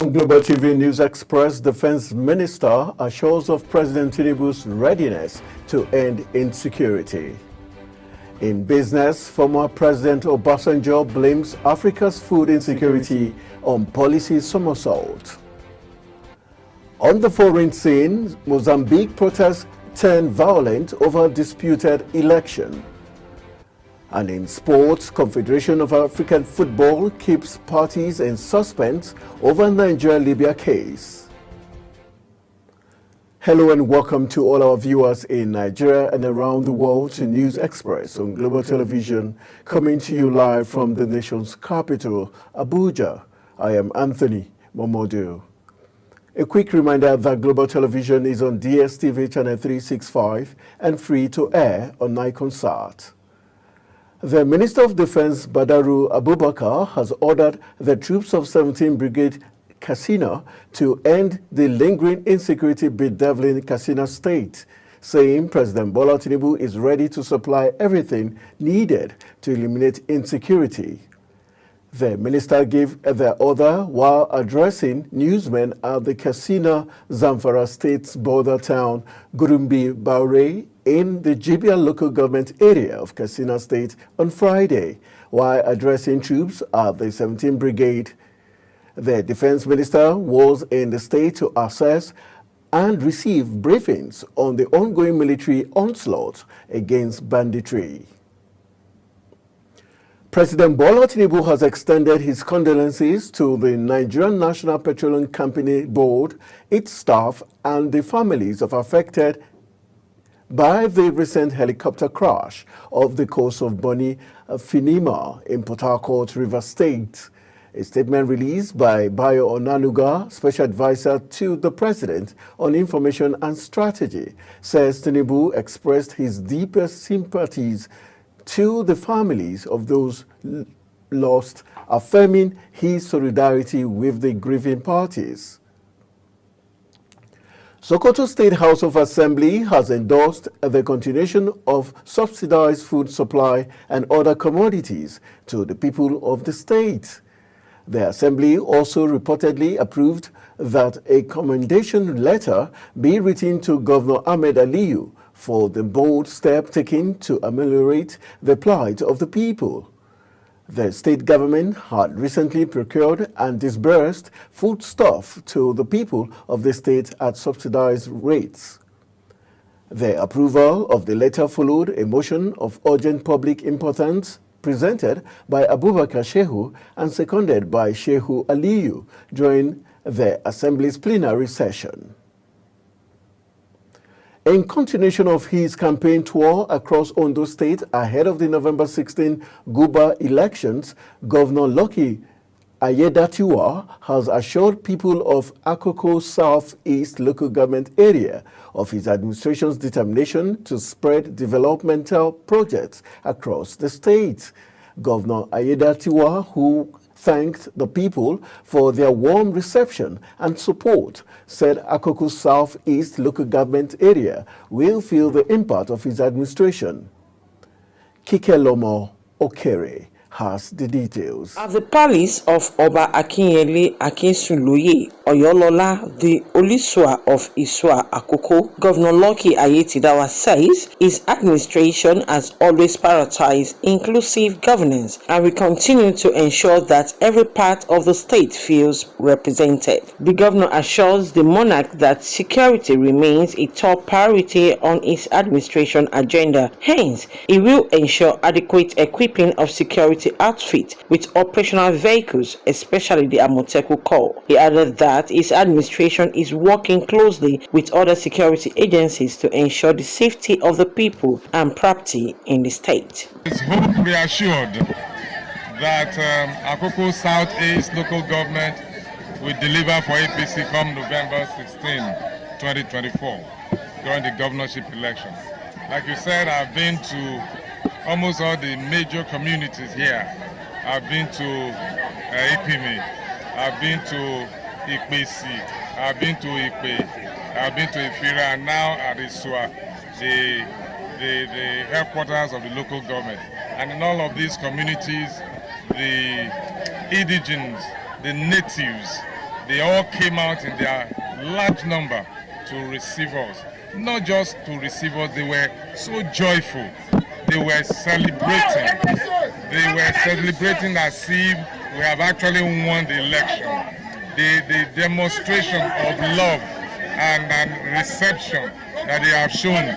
On Global TV News Express, Defense Minister assures of President Tinubu's readiness to end insecurity. In business, former President Obasanjo blames Africa's food insecurity on policy somersault. On the foreign scene, Mozambique protests turned violent over disputed election. And in sports, Confederation of African Football keeps parties in suspense over Nigeria-Libya case. Hello and welcome to all our viewers in Nigeria and around the world to News Express on Global Television, coming to you live from the nation's capital, Abuja. I am Anthony Momodu. A quick reminder that Global Television is on DSTV channel 365 and free to air on Niconsat. The Minister of Defense, Badaru Abubakar, has ordered the troops of 17th Brigade Katsina to end the lingering insecurity bedeviling Katsina State, saying President Bola Tinubu is ready to supply everything needed to eliminate insecurity. The minister gave the order while addressing newsmen at the Katsina-Zamfara State's border town, Gurumbi Baure, in the Jibia local government area of Katsina State on Friday, while addressing troops at the 17th Brigade. The defense minister was in the state to assess and receive briefings on the ongoing military onslaught against banditry. President Bola Tinubu has extended his condolences to the Nigerian National Petroleum Company Board, its staff, and the families of affected by the recent helicopter crash off the coast of Bonny Finima in Port Harcourt, Rivers State. A statement released by Bayo Onanuga, Special Advisor to the President on Information and Strategy, says Tinubu expressed his deepest sympathies to the families of those lost, affirming his solidarity with the grieving parties. Sokoto State House of Assembly has endorsed the continuation of subsidized food supply and other commodities to the people of the state. The Assembly also reportedly approved that a commendation letter be written to Governor Ahmed Aliyu for the bold step taken to ameliorate the plight of the people. The state government had recently procured and disbursed foodstuff to the people of the state at subsidized rates. The approval of the letter followed a motion of urgent public importance presented by Abubakar Shehu and seconded by Shehu Aliyu during the Assembly's plenary session. In continuation of his campaign tour across Ondo State ahead of the November 16 Guba elections, Governor Lucky Ayedatiwa has assured people of Akoko South-East local government area of his administration's determination to spread developmental projects across the state. Governor Ayedatiwa, who thanked the people for their warm reception and support, said Akoko South-East local government area will feel the impact of his administration. Kikelomo Okere has the details. At the palace of Oba Akinyele Akinsuloye Oyolola, the Olisua of Isua Akoko, Governor Lucky Ayetidawa says his administration has always prioritized inclusive governance and will continue to ensure that every part of the state feels represented. The governor assures the monarch that security remains a top priority on his administration agenda. Hence, he will ensure adequate equipping of security outfit with operational vehicles, especially the Amoteku Corps. He added that his administration is working closely with other security agencies to ensure the safety of the people and property in the state. Let's hope we are assured that Akoko South-East local government will deliver for APC come November 16, 2024 during the governorship elections. Like you said, I've been to almost all the major communities here. I've been to Ipimi, I've been to Ikpesi, I've been to Ikpe, I've been to Ifira, and now at Isua, the headquarters of the local government. And in all of these communities, the indigenes, the natives, They all came out in their large number to receive us. Not just to receive us, they were so joyful. They were celebrating. They were celebrating as if we have actually won the election. The demonstration of love and reception that they have shown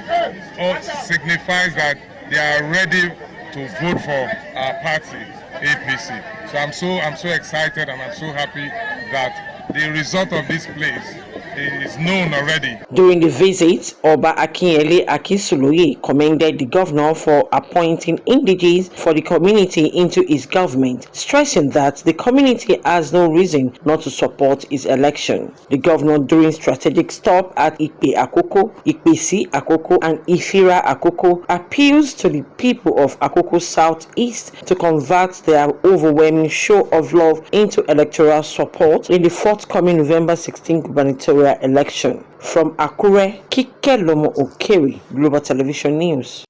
signifies that they are ready to vote for our party, APC. So I'm so excited and I'm so happy that the result of this place is known already. During the visit, Oba Akinyele Akinsuloye commended the governor for appointing indigenes for the community into his government, stressing that the community has no reason not to support his election. The governor, during strategic stop at Ipe Akoko, Ipesi Akoko, and Ifira Akoko, appeals to the people of Akoko Southeast to convert their overwhelming show of love into electoral support in the forthcoming November 16 gubernatorial election. From Akure, Kike Lomo Okeri, Global Television News.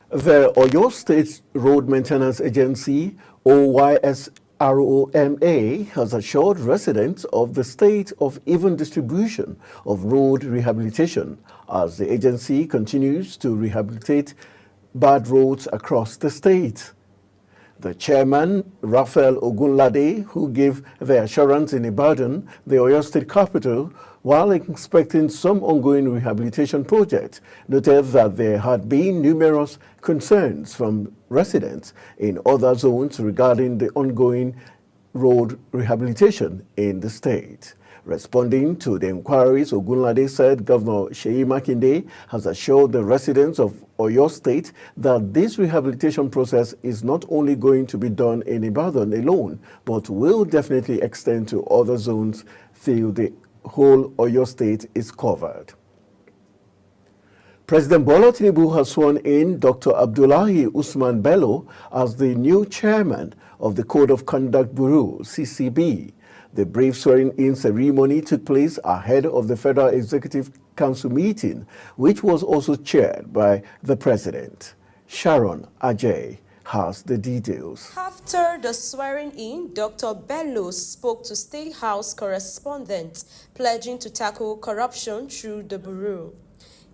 The Oyo State Road Maintenance Agency, OYSROMA, has assured residents of the state of even distribution of road rehabilitation as the agency continues to rehabilitate bad roads across the state. The chairman, Raphael Ogunlade, who gave the assurance in Ibadan, the Oyo State capital, while inspecting some ongoing rehabilitation projects, noted that there had been numerous concerns from residents in other zones regarding the ongoing road rehabilitation in the state. Responding to the inquiries, Ogunlade said Governor Seyi Makinde has assured the residents of Oyo State that this rehabilitation process is not only going to be done in Ibadan alone, but will definitely extend to other zones till the whole Oyo State is covered. President Bola Tinubu has sworn in Dr. Abdullahi Usman Bello as the new chairman of the Code of Conduct Bureau, CCB. The brief swearing-in ceremony took place ahead of the Federal Executive Council meeting, which was also chaired by the President. Sharon Ajay has the details. After the swearing-in, Dr. Bello spoke to State House correspondents, pledging to tackle corruption through the Bureau.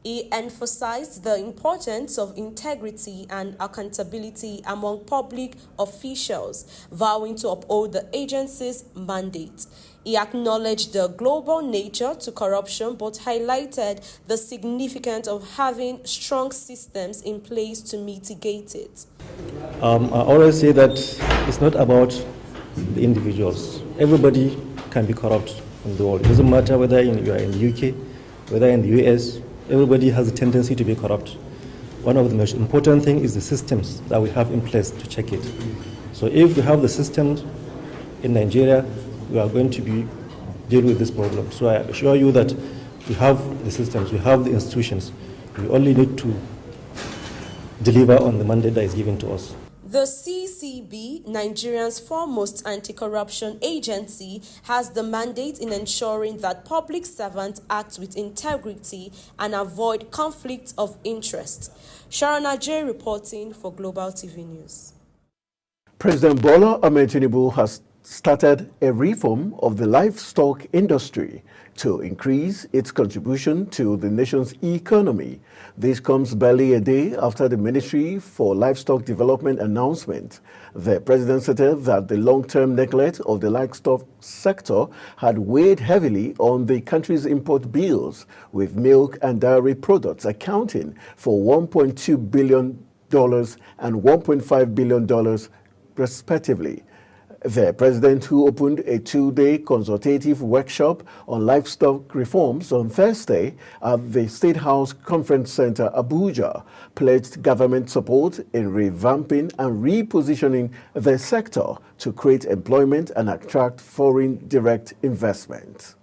He emphasized the importance of integrity and accountability among public officials, vowing to uphold the agency's mandate. He acknowledged the global nature to corruption, but highlighted the significance of having strong systems in place to mitigate it. I always say that it's not about the individuals. Everybody can be corrupt in the world. It doesn't matter whether you are in the UK, whether in the US. Everybody has a tendency to be corrupt. One of the most important things is the systems that we have in place to check it. So if we have the systems in Nigeria, we are going to deal with this problem. So I assure you that we have the systems, we have the institutions. We only need to deliver on the mandate that is given to us. The CCB, Nigeria's foremost anti-corruption agency, has the mandate in ensuring that public servants act with integrity and avoid conflicts of interest. Sharon Ajay reporting for Global TV News. President Bola Ahmed Tinubu has started a reform of the livestock industry to increase its contribution to the nation's economy. This comes barely a day after the Ministry for Livestock Development announcement. The president stated that the long-term neglect of the livestock sector had weighed heavily on the country's import bills, with milk and dairy products accounting for $1.2 billion and $1.5 billion respectively. The president, who opened a two-day consultative workshop on livestock reforms on Thursday at the State House Conference Center, Abuja, pledged government support in revamping and repositioning the sector to create employment and attract foreign direct investment.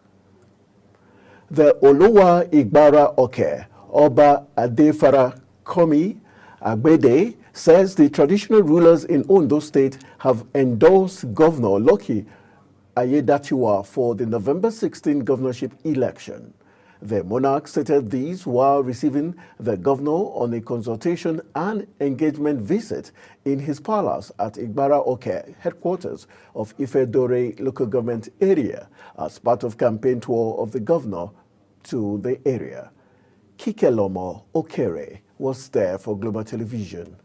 The Olowa Igbara Oke, Oba Adefara Komi Agbede, says the traditional rulers in Ondo State have endorsed Governor Lucky Ayedatiwa for the November 16 governorship election. The monarch stated this while receiving the governor on a consultation and engagement visit in his palace at Igbara Oke, headquarters of Ife-Dore local government area, as part of campaign tour of the governor to the area. Kikelomo Okere was there for Global Television.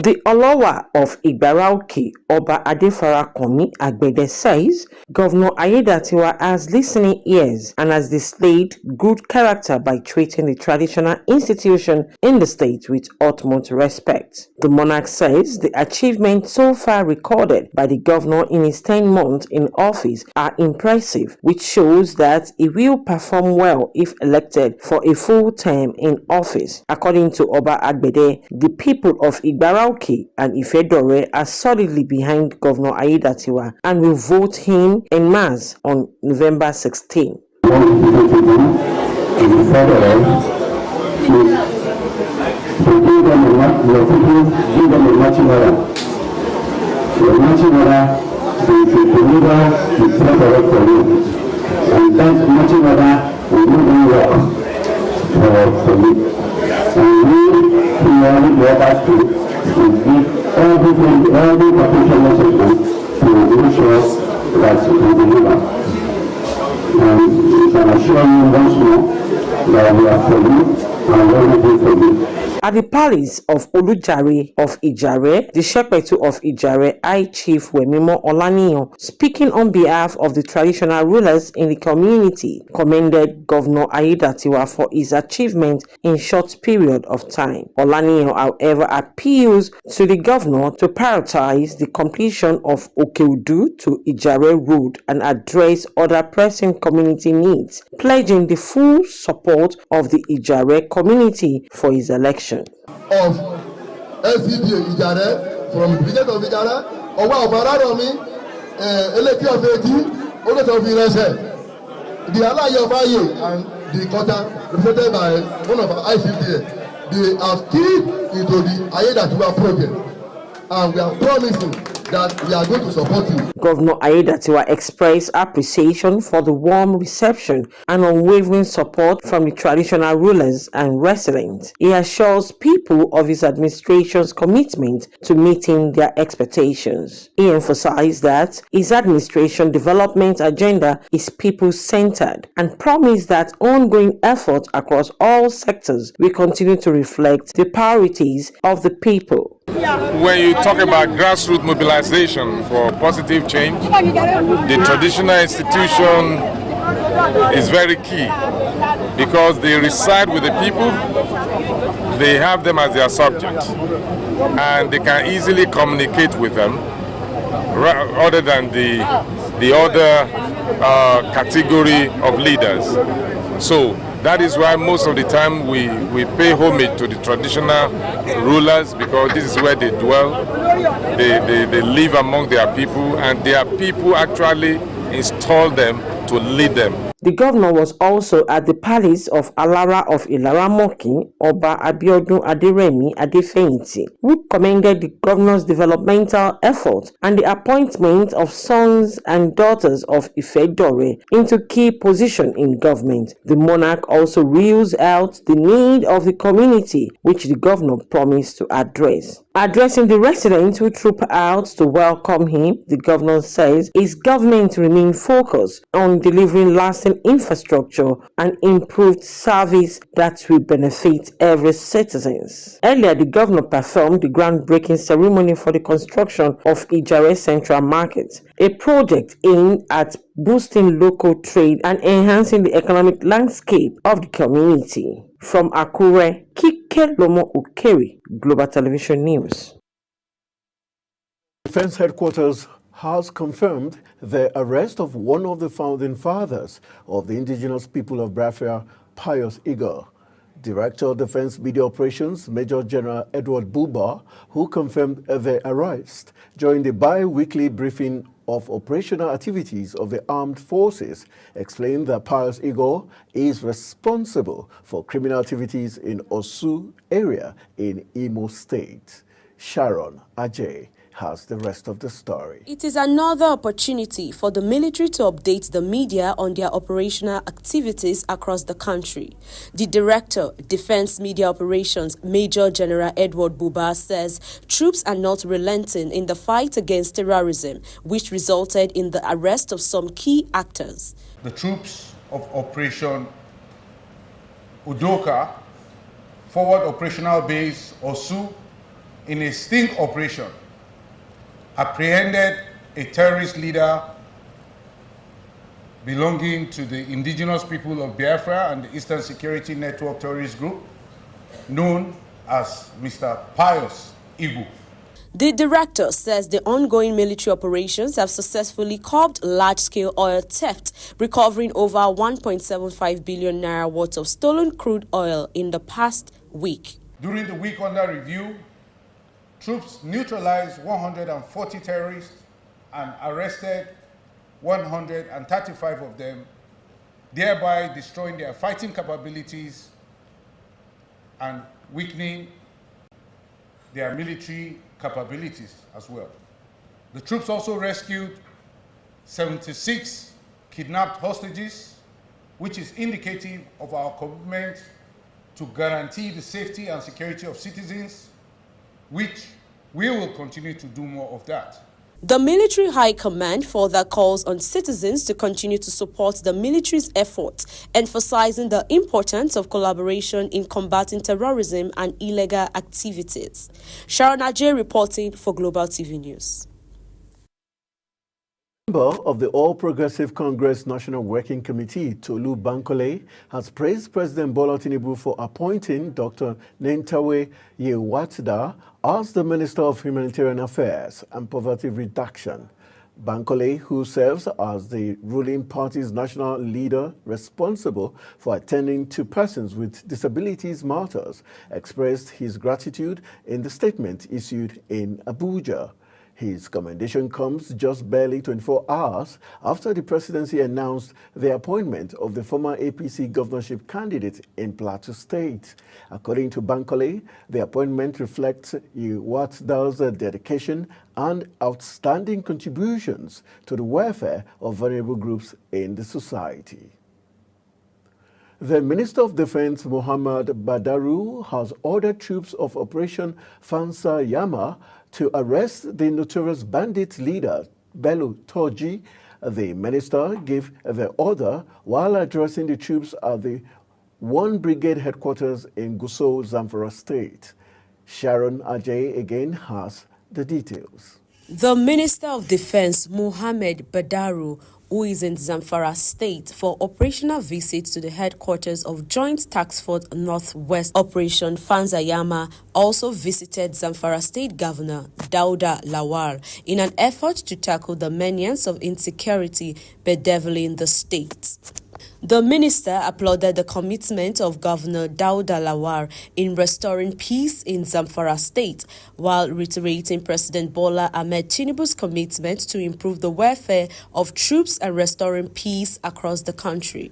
The Olowa of Igbara-Oke, Oba Adefarakanmi Agbede, says Governor Ayedatiwa has listening ears and has displayed good character by treating the traditional institution in the state with utmost respect. The monarch says the achievements so far recorded by the governor in his 10 months in office are impressive, which shows that he will perform well if elected for a full term in office. According to Oba Agbede, the people of Igbara-Oke and Ife-Dore are solidly behind Governor Ayedatiwa and will vote him en masse on November 16. At the palace of Olujare of Ijare, the Shepherd of Ijare, High Chief Wemimo Olaniyan, speaking on behalf of the traditional rulers in the community, commended Governor Ayedatiwa for his achievement in short period of time. Olaniyan, however, appeals to the governor to prioritize the completion of Okeudu to Ijare Road and address other pressing community needs, pledging the full support of the Ijare community for his election. Of SCDA Ijare, from the village of Ijare, Owa Obararomi, Eleki of Eti, Olet of Irese, the Alaye of Aye, and the Kota, represented by one of our ICDA, they have keyed into the Ayedatiwa project, and we are promising that we are going to support you. Governor Ayedatiwa expressed appreciation for the warm reception and unwavering support from the traditional rulers and residents. He assures people of his administration's commitment to meeting their expectations. He emphasized that his administration development agenda is people-centered and promised that ongoing efforts across all sectors will continue to reflect the priorities of the people. When you talk about grassroots mobilization for positive change, the traditional institution is very key because they reside with the people, they have them as their subject, and they can easily communicate with them other than the other category of leaders. So that is why most of the time we pay homage to the traditional rulers, because this is where they dwell, they live among their people, and their people actually install them to lead them. The governor was also at the palace of Alara of Ilaramokin, Oba Abiodun Aderemi Adefeyinti, who commended the governor's developmental efforts and the appointment of sons and daughters of Ife-Dore into key positions in government. The monarch also reels out the need of the community, which the governor promised to address. Addressing the residents who troop out to welcome him, the governor says his government remains focused on delivering lasting infrastructure and improved service that will benefit every citizen. Earlier, the governor performed the groundbreaking ceremony for the construction of Ijare Central Market, a project aimed at boosting local trade and enhancing the economic landscape of the community. From Akure, Kikelomo Okere, Global Television News. Defense Headquarters has confirmed the arrest of one of the founding fathers of the indigenous people of Biafra, Pius Igoe. Director of Defense Media Operations, Major General Edward Buba, who confirmed the arrest during the bi-weekly briefing of operational activities of the armed forces, explained that Pius Igoe is responsible for criminal activities in Osu area in Imo State. Sharon Ajay has the rest of the story. It is another opportunity for the military to update the media on their operational activities across the country. The Director, Defense Media Operations, Major General Edward Buba, says troops are not relenting in the fight against terrorism, which resulted in the arrest of some key actors. The troops of Operation Udoka, Forward Operational Base Osu, in a sting operation, apprehended a terrorist leader belonging to the indigenous people of Biafra and the Eastern Security Network terrorist group, known as Mr. Pius Igu. The director says the ongoing military operations have successfully curbed large-scale oil theft, recovering over 1.75 billion naira worth of stolen crude oil in the past week. During the week under review, troops neutralized 140 terrorists and arrested 135 of them, thereby destroying their fighting capabilities and weakening their military capabilities as well. The troops also rescued 76 kidnapped hostages, which is indicative of our commitment to guarantee the safety and security of citizens, which we will continue to do more of that. The Military High Command further calls on citizens to continue to support the military's efforts, emphasizing the importance of collaboration in combating terrorism and illegal activities. Sharon Ajay reporting for Global TV News. Member of the All Progressive Congress National Working Committee, Tolu Bankole, has praised President Bola Tinubu for appointing Dr. Nentawe Yewatda as the Minister of Humanitarian Affairs and Poverty Reduction. Bankole, who serves as the ruling party's national leader responsible for attending to persons with disabilities matters, expressed his gratitude in the statement issued in Abuja. His commendation comes just barely 24 hours after the presidency announced the appointment of the former APC governorship candidate in Plateau State. According to Bankole, the appointment reflects Yewatda's dedication and outstanding contributions to the welfare of vulnerable groups in the society. The Minister of Defense, Muhammad Badaru, has ordered troops of Operation Fansa Yama to arrest the notorious bandit leader, Bello Turji. The minister gave the order while addressing the troops at the 1 Brigade headquarters in Gusau, Zamfara State. Sharon Ajay again has the details. The Minister of Defense, Muhammad Badaru, who is in Zamfara State for operational visit to the headquarters of Joint Task Force Northwest Operation Fanzayama, also visited Zamfara State Governor Dauda Lawal in an effort to tackle the menace of insecurity bedeviling the state. The minister applauded the commitment of Governor Dauda Lawal in restoring peace in Zamfara State, while reiterating President Bola Ahmed Tinubu's commitment to improve the welfare of troops and restoring peace across the country.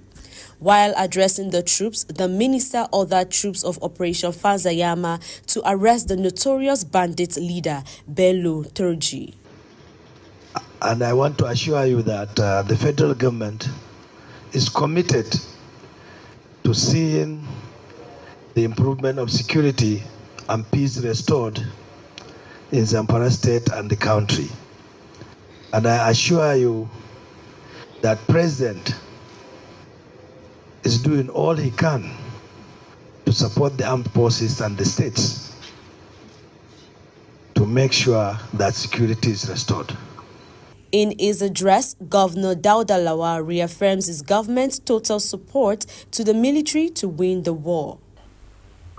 While addressing the troops, the minister ordered troops of Operation Fanzayama to arrest the notorious bandit leader, Bello Turji. And I want to assure you that the federal government is committed to seeing the improvement of security and peace restored in Zamfara State and the country. And I assure you that President is doing all he can to support the armed forces and the states to make sure that security is restored. In his address, Governor Dauda Lawal reaffirms his government's total support to the military to win the war.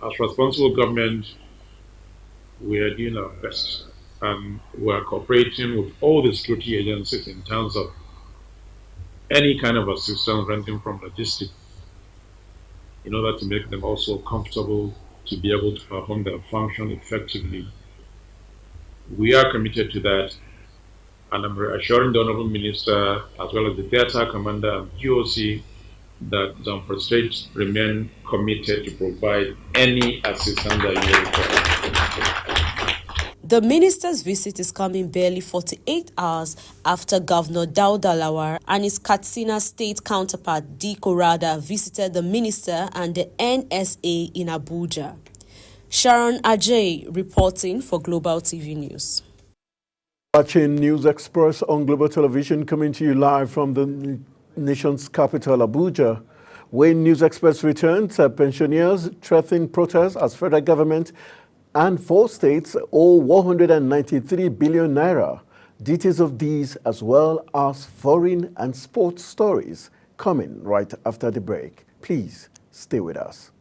As responsible government, we are doing our best, and we are cooperating with all the security agencies in terms of any kind of assistance ranging from logistics, in order to make them also comfortable to be able to perform their function effectively. We are committed to that. And I'm reassuring the Honorable Minister, as well as the Theatre Commander and GOC, that Zamfara State remain committed to provide any assistance that you require. The minister's visit is coming barely 48 hours after Governor Dauda Lawal and his Katsina state counterpart Diko Rada visited the minister and the NSA in Abuja. Sharon Ajay reporting for Global TV News. Watching News Express on Global Television, coming to you live from the nation's capital, Abuja. When News Express returns, pensioners threaten protests as federal government and 4 states owe 193 billion naira. Details of these as well as foreign and sports stories coming right after the break. Please stay with us.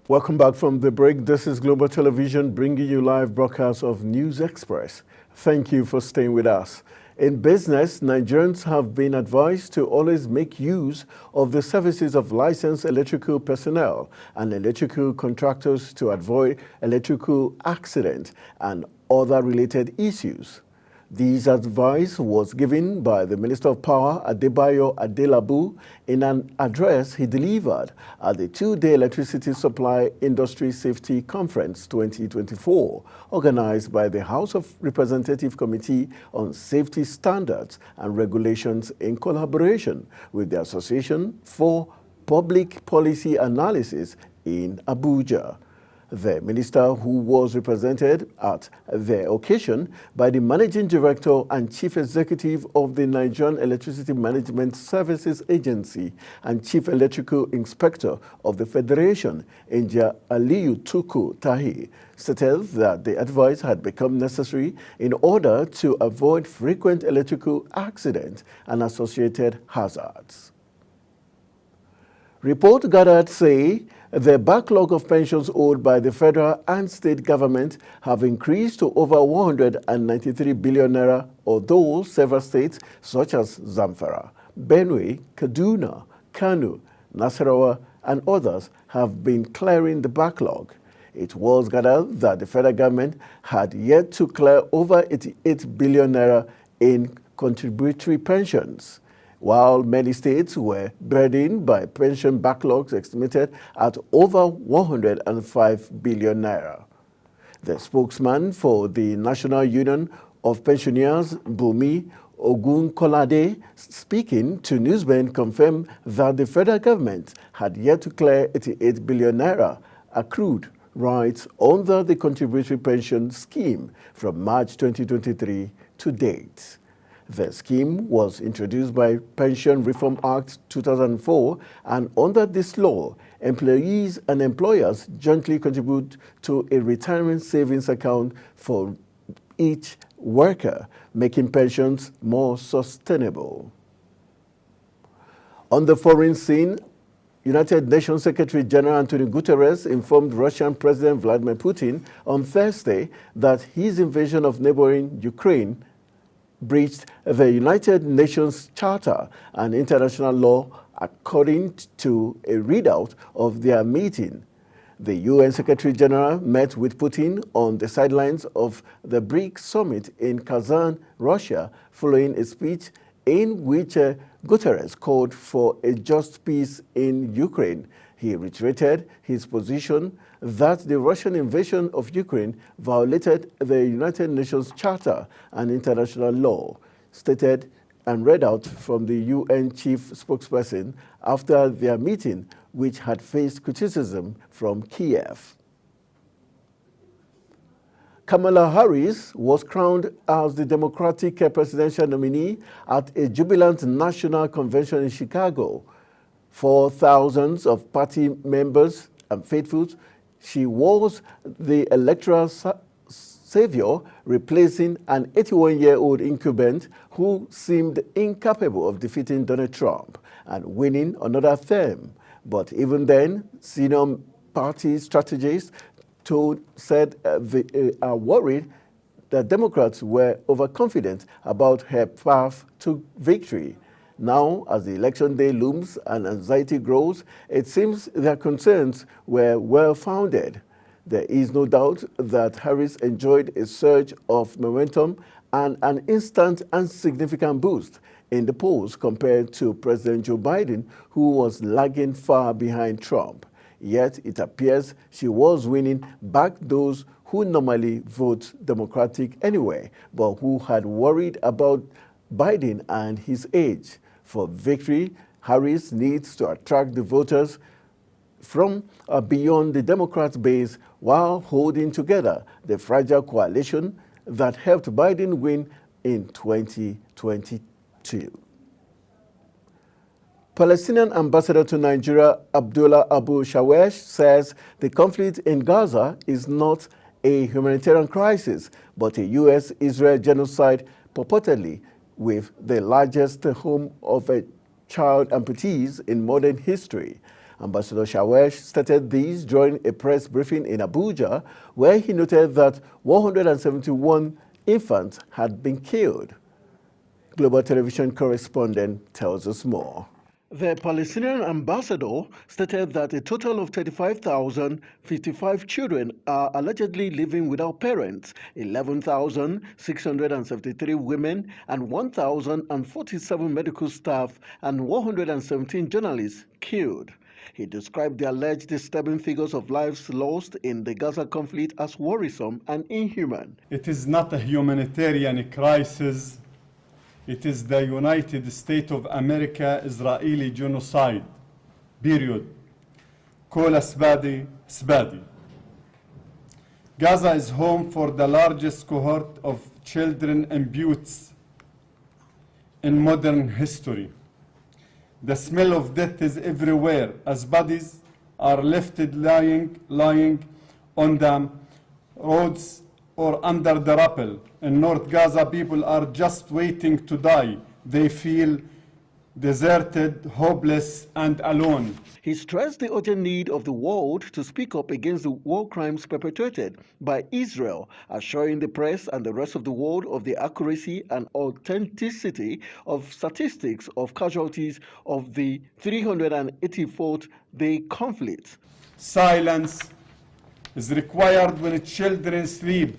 Welcome back from the break. This is Global Television bringing you live broadcasts of News Express. Thank you for staying with us. In business, Nigerians have been advised to always make use of the services of licensed electrical personnel and electrical contractors to avoid electrical accidents and other related issues. This advice was given by the Minister of Power, Adebayo Adelabu, in an address he delivered at the 2-day Electricity Supply Industry Safety Conference 2024, organized by the House of Representatives Committee on Safety Standards and Regulations in collaboration with the Association for Public Policy Analysis in Abuja. The minister, who was represented at the occasion by the Managing Director and Chief Executive of the Nigerian Electricity Management Services Agency and Chief Electrical Inspector of the Federation, Engineer Aliyu Tuku Tahi, stated that the advice had become necessary in order to avoid frequent electrical accidents and associated hazards. Report gathered say the backlog of pensions owed by the federal and state government have increased to over 193 billion naira, although several states such as Zamfara, Benue, Kaduna, Kano, Nasarawa, and others have been clearing the backlog. It was gathered that the federal government had yet to clear over 88 billion naira in contributory pensions, while many states were burdened by pension backlogs estimated at over 105 billion naira. The spokesman for the National Union of Pensioners, Bumi Ogunkolade, speaking to Newsbend, confirmed that the federal government had yet to clear 88 billion naira accrued rights under the contributory pension scheme from March 2023 to date. The scheme was introduced by Pension Reform Act 2004, and under this law, employees and employers jointly contribute to a retirement savings account for each worker, making pensions more sustainable. On the foreign scene, United Nations Secretary General Antonio Guterres informed Russian President Vladimir Putin on Thursday that his invasion of neighboring Ukraine breached the United Nations Charter and international law, according to a readout of their meeting. The UN Secretary General met with Putin on the sidelines of the BRICS summit in Kazan, Russia, following a speech in which Guterres called for a just peace in Ukraine. He reiterated his position that the Russian invasion of Ukraine violated the United Nations Charter and international law, stated and read out from the UN chief spokesperson after their meeting, which had faced criticism from Kiev. Kamala Harris was crowned as the Democratic presidential nominee at a jubilant national convention in Chicago. For thousands of party members and faithfuls, she was the electoral savior, replacing an 81-year-old incumbent who seemed incapable of defeating Donald Trump and winning another term. But even then, senior party strategists said they are worried that Democrats were overconfident about her path to victory. Now, as the election day looms and anxiety grows, it seems their concerns were well-founded. There is no doubt that Harris enjoyed a surge of momentum and an instant and significant boost in the polls compared to President Joe Biden, who was lagging far behind Trump. Yet it appears she was winning back those who normally vote Democratic anyway, but who had worried about Biden and his age. For victory, Harris needs to attract the voters from beyond the Democrat base while holding together the fragile coalition that helped Biden win in 2022. Palestinian ambassador to Nigeria, Abdullah Abu Shawesh, says the conflict in Gaza is not a humanitarian crisis, but a U.S.-Israel genocide purportedly with the largest home of child amputees in modern history. Ambassador Shawesh stated this during a press briefing in Abuja, where he noted that 171 infants had been killed. Global Television correspondent tells us more. The Palestinian ambassador stated that a total of 35,055 children are allegedly living without parents, 11,673 women, and 1,047 medical staff, and 117 journalists killed. He described the alleged disturbing figures of lives lost in the Gaza conflict as worrisome and inhuman. It is not a humanitarian crisis. It is the United States of America Israeli genocide, period. Call a spade, spade. Gaza is home for the largest cohort of children and youths in modern history. The smell of death is everywhere as bodies are left lying on the roads or under the rubble. In North Gaza, people are just waiting to die. They feel deserted, hopeless, and alone. He stressed the urgent need of the world to speak up against the war crimes perpetrated by Israel, assuring the press and the rest of the world of the accuracy and authenticity of statistics of casualties of the 384th day conflict. Silence is required when children sleep,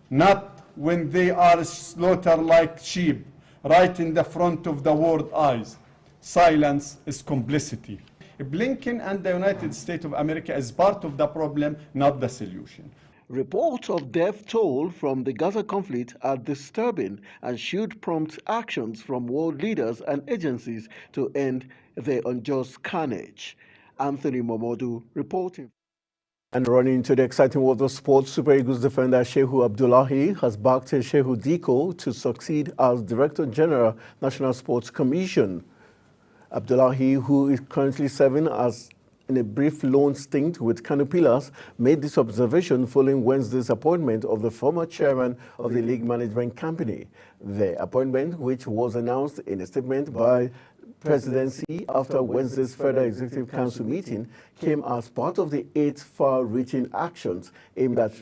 not when they are slaughtered like sheep, right in the front of the world's eyes. Silence is complicity. Blinken and the United States of America is part of the problem, not the solution. Reports of death toll from the Gaza conflict are disturbing and should prompt actions from world leaders and agencies to end the unjust carnage. Anthony Momodu reporting. And running into the exciting world of sports, Super Eagles defender Shehu Abdullahi has backed Shehu Diko to succeed as Director General, National Sports Commission. Abdullahi, who is currently serving as in a brief loan stint with Kano Pillars, made this observation following Wednesday's appointment of the former chairman of the league management company. The appointment, which was announced in a statement by Presidency after Wednesday's Federal Executive Council meeting, came as part of the 8 far-reaching actions aimed at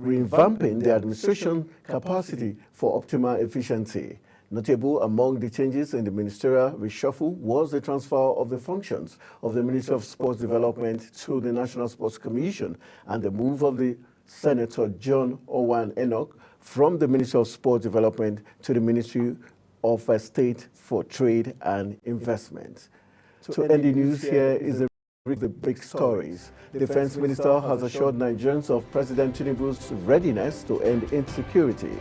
revamping the administration capacity for optimal efficiency. Notable among the changes in the ministerial reshuffle was the transfer of the functions of the Ministry of Sports Development to the National Sports Commission and the move of the Senator John Owen Enoch from the Ministry of Sports Development to the Ministry of State for Trade and Investment. To end the news, here is the big stories. The Defense Minister has assured Nigerians of President Tinubu's readiness to end insecurity.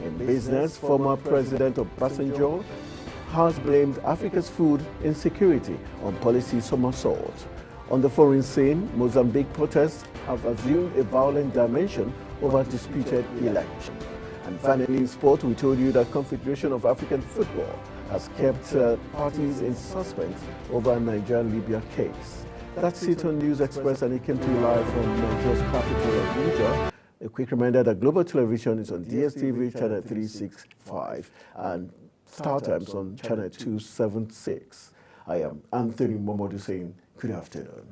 In business, former President Obasanjo has blamed Africa's food insecurity on policy somersault. On the foreign scene, Mozambique protests have assumed a violent dimension over disputed election. And finally, in sport, we told you that Confederation of African Football has kept parties in suspense over a Nigeria-Libya case. That's it on News Express, and it came to you live from Nigeria's capital, Abuja. A quick reminder that Global Television is on DSTV channel 365 and Star Times on channel 276. I am Anthony Momodu saying good afternoon.